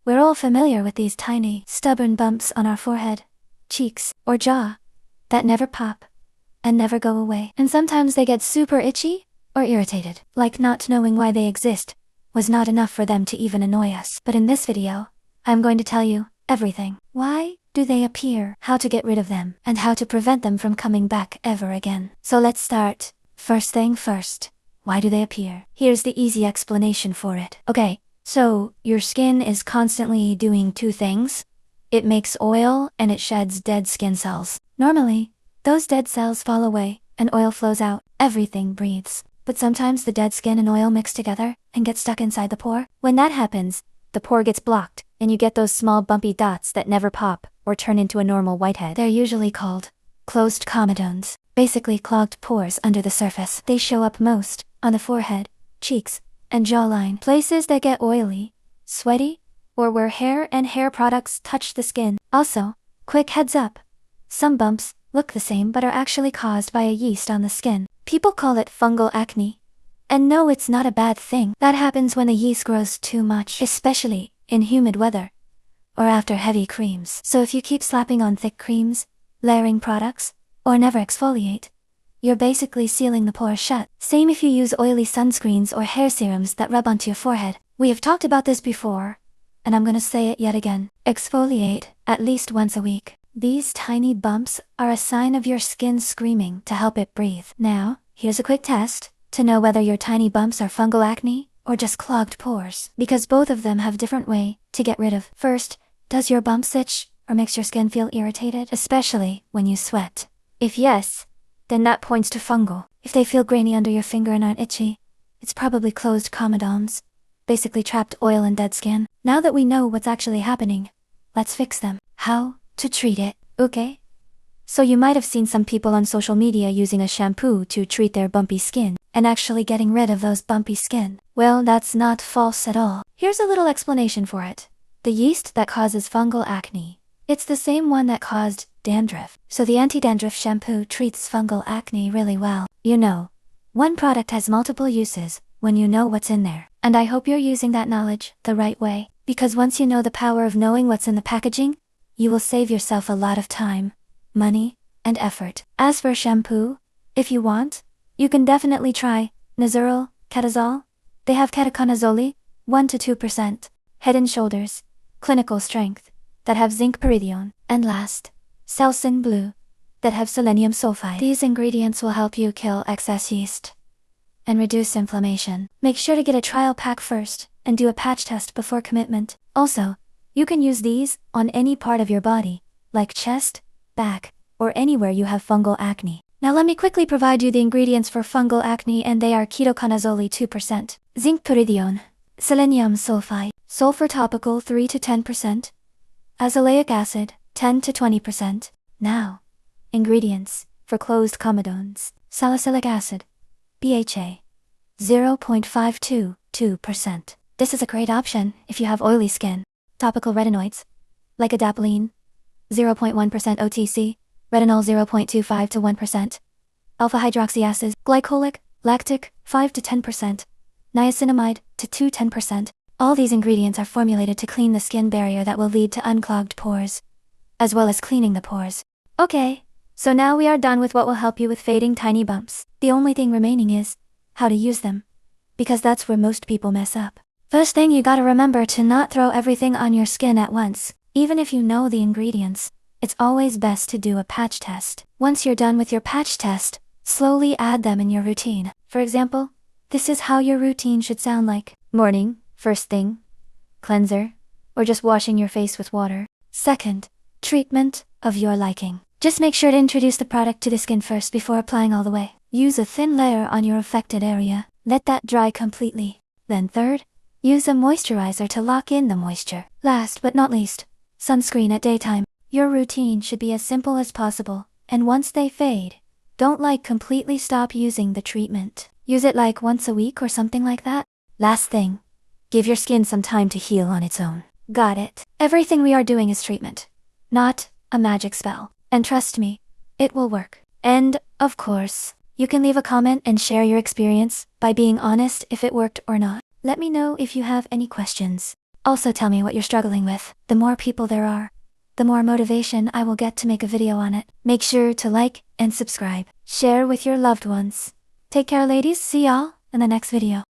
We're all familiar with these tiny, stubborn bumps on our forehead, cheeks, or jaw that never pop and never go away. And sometimes they get super itchy or irritated. Like not knowing why they exist was not enough for them to even annoy us. But in this video, I'm going to tell you everything. Why do they appear, how to get rid of them, and how to prevent them from coming back ever again. So let's start. First thing first, why do they appear? Here's the easy explanation for it. Okay, so your skin is constantly doing two things. It makes oil and it sheds dead skin cells. Normally, those dead cells fall away and oil flows out. Everything breathes. But sometimes the dead skin and oil mix together and get stuck inside the pore. When that happens, the pore gets blocked and you get those small bumpy dots that never pop or turn into a normal whitehead. They're usually called closed comedones, basically clogged pores under the surface. They show up most on the forehead, cheeks, and jawline, places that get oily, sweaty, or where hair and hair products touch the skin. Also, quick heads up, some bumps look the same but are actually caused by a yeast on the skin. People call it fungal acne. And no, it's not a bad thing. That happens when the yeast grows too much, especially in humid weather or after heavy creams. So if you keep slapping on thick creams, layering products, or never exfoliate, you're basically sealing the pores shut. Same if you use oily sunscreens or hair serums that rub onto your forehead. We have talked about this before, and I'm gonna say it yet again. Exfoliate at least once a week. These tiny bumps are a sign of your skin screaming to help it breathe. Now, here's a quick test to know whether your tiny bumps are fungal acne or just clogged pores, because both of them have different way to get rid of. First, does your bumps itch or makes your skin feel irritated, especially when you sweat? If yes, then that points to fungal. If they feel grainy under your finger and aren't itchy, it's probably closed comodones, basically trapped oil and dead skin. Now that we know what's actually happening, let's fix them. How to treat it, okay? So you might have seen some people on social media using a shampoo to treat their bumpy skin and actually getting rid of those bumpy skin. Well, that's not false at all. Here's a little explanation for it. The yeast that causes fungal acne, it's the same one that caused dandruff. So the anti-dandruff shampoo treats fungal acne really well. You know, one product has multiple uses when you know what's in there. And I hope you're using that knowledge the right way, because once you know the power of knowing what's in the packaging, you will save yourself a lot of time, money, and effort. As for shampoo, if you want, you can definitely try Nazural, Catazol. They have ketoconazole, 1 to 2%, Head & Shoulders, clinical strength, that have zinc pyridine, and last, Selsun Blue, that have selenium sulfide. These ingredients will help you kill excess yeast and reduce inflammation. Make sure to get a trial pack first and do a patch test before commitment. Also, you can use these on any part of your body, like chest, back, or anywhere you have fungal acne. Now let me quickly provide you the ingredients for fungal acne, and they are ketoconazole 2%, zinc pyridine, selenium sulfide, sulfur topical 3 to 10%, azelaic acid 10 to 20%. Now, ingredients for closed comodones: salicylic acid, BHA 0.522%. This is a great option if you have oily skin. Topical retinoids, like adapalene 0.1% OTC, retinol 0.25 to 1%, alpha hydroxyacid, glycolic, lactic 5 to 10%, niacinamide to 10%. All these ingredients are formulated to clean the skin barrier that will lead to unclogged pores, as well as cleaning the pores. Okay, so now we are done with what will help you with fading tiny bumps. The only thing remaining is how to use them, because that's where most people mess up. First thing, you gotta remember to not throw everything on your skin at once. Even if you know the ingredients, it's always best to do a patch test. Once you're done with your patch test, slowly add them in your routine. For example, this is how your routine should sound like: morning, first thing, cleanser, or just washing your face with water. Second, treatment of your liking. Just make sure to introduce the product to the skin first before applying all the way. Use a thin layer on your affected area. Let that dry completely. Then third, use a moisturizer to lock in the moisture. Last but not least, sunscreen at daytime. Your routine should be as simple as possible, and once they fade, don't completely stop using the treatment. Use it once a week or something like that. Last thing, give your skin some time to heal on its own. Got it? Everything we are doing is treatment, not a magic spell. And trust me, it will work. And, of course, you can leave a comment and share your experience by being honest if it worked or not. Let me know if you have any questions. Also tell me what you're struggling with. The more people there are, the more motivation I will get to make a video on it. Make sure to like and subscribe. Share with your loved ones. Take care, ladies. See y'all in the next video.